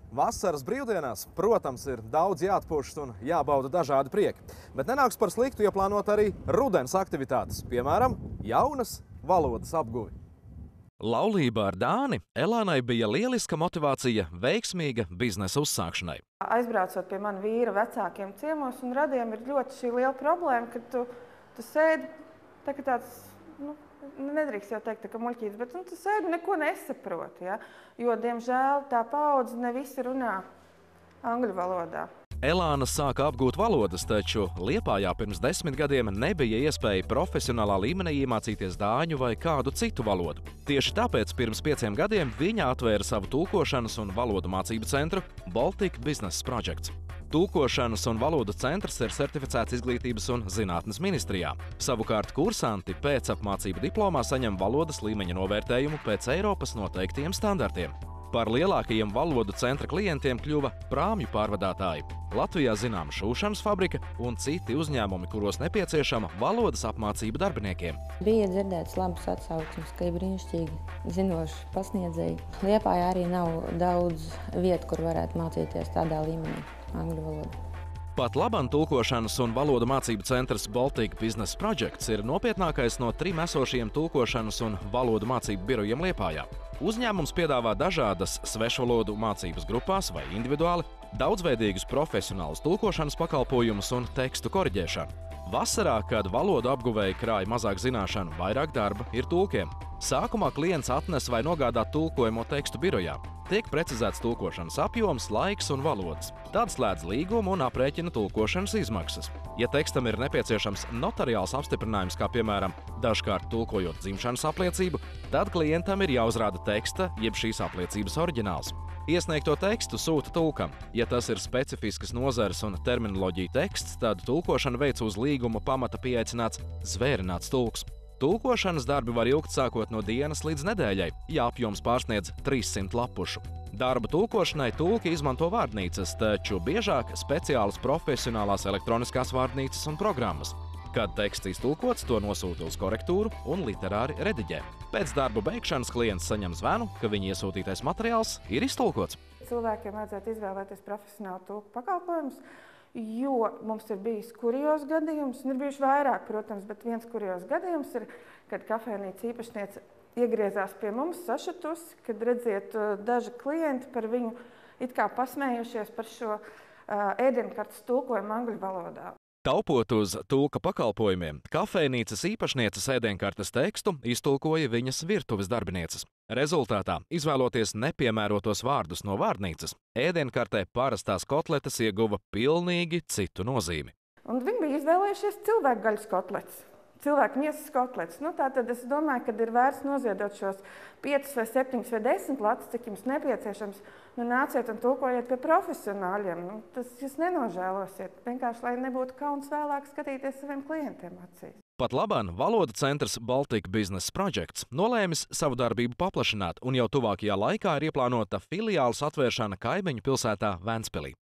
Vasaras brīvdienās, protams, ir daudz jāatpūšas un jābauda dažādi prieki. Bet nenāks par sliktu ieplānot arī rudens aktivitātes, piemēram, jaunas valodas apguvi. Laulība ar Dāni Elānai bija lieliska motivācija veiksmīga biznesa uzsākšanai. Aizbraucot pie mana vīra vecākiem ciemos un radiem, ir ļoti šī liela problēma, ka tu sēdi tā kā tāds, nedrīkst jau teikt, ka muļķīts, bet tu sēdi neko nesaproti, ja? Jo, diemžēl, tā paudze ne visi runā angļu valodā. Elāna sāka apgūt valodas, taču Liepājā pirms 10 gadiem nebija iespēja profesionālā līmenī iemācīties dāņu vai kādu citu valodu. Tieši tāpēc pirms 5 gadiem viņa atvēra savu tulkošanas un valodu mācību centru Baltic Business Projects. Tulkošanas un valodu centrs ir certificēts Izglītības un zinātnes ministrijā. Savukārt kursanti pēc apmācību diplomā saņem valodas līmeņa novērtējumu pēc Eiropas noteiktiem standartiem. Par lielākajiem valodu centra klientiem kļuva prāmju pārvadātāji, Latvijā zināma šūšanas fabrika un citi uzņēmumi, kuros nepieciešama valodas apmācība darbiniekiem. Bija dzirdēts labas atsauksmes, ka ir brīnišķīgi zinoši pasniedzēji. Liepājā arī nav daudz vietu, kur varētu mācīties tādā līmenī angļu valodu. Pat labam tulkošanas un valodu mācību centrs Baltic Business Projects ir nopietnākais no 3 esošajiem tulkošanas un valodu mācību birojiem Liepājā. Uzņēmums piedāvā dažādas svešvalodu mācības grupās vai individuāli, daudzveidīgus profesionālus tulkošanas pakalpojumus un tekstu koriģēšanu. Vasarā, kad valodu apguvēji krāja mazāk zināšanu, vairāk darba ir tulkiem. Sākumā klients atnes vai nogādā tulkojamo tekstu birojā. Tiek precizēts tulkošanas apjoms, laiks un valodas. Tad slēdz līgumu un aprēķina tulkošanas izmaksas. Ja tekstam ir nepieciešams notariāls apstiprinājums, kā piemēram dažkārt tulkojot dzimšanas apliecību, tad klientam ir jāuzrāda teksta jeb šīs apliecības oriģināls. Iesniegto tekstu sūta tulkam. Ja tas ir specifiskas nozares un terminoloģija teksts, tad tulkošana veic uz līguma pamata pieaicināts zvērināts tulks. Tulkošanas darbi var ilgt sākot no dienas līdz nedēļai, ja apjoms pārsniedz 300 lapušu. Darba tulkošanai tulki izmanto vārdnīcas, taču biežāk speciālas profesionālās elektroniskās vārdnīcas un programmas. Kad teksts iztulkots, to nosūta uz korektūru un literāri rediģē. Pēc darba beigšanas klients saņem zvanu, ka viņa iesūtītais materiāls ir iztulkots. Cilvēkiem vajadzētu izvēlēties profesionālu tulku pakalpojumus, jo mums ir bijis kurjos gadījums, un ir bijuši vairāk, protams, bet viens kurjos gadījums ir, kad kafejnīca īpašniece iegriezās pie mums sašutusi, kad redziet daži klienti par viņu it kā pasmējušies par šo ēdienkartes tulkojumu angļu valodā. Taupot uz tulka pakalpojumiem, kafejnīcas īpašnieces ēdienkartes tekstu iztulkoja viņas virtuves darbinieces. Rezultātā, izvēloties nepiemērotos vārdus no vārdnīcas, ēdienkartē parastās kotletes ieguva pilnīgi citu nozīmi. Un viņi bija izvēlējušies cilvēku gaļas kotletes, cilvēku miesas kotletes. Tātad es domāju, ka ir vērts noziedot šos 5 vai 7 vai 10 latus, cik jums nepieciešams. Nāciet un tulkojiet pie profesionāļiem. Tas jūs nenožēlosiet. Vienkārši, lai nebūtu kauns vēlāk skatīties saviem klientiem acīs. Pat labāk valodu centrs Baltic Business Projects nolēmis savu darbību paplašināt, un jau tuvākajā laikā ir ieplānota filiāles atvēršana kaimiņu pilsētā Ventspilī.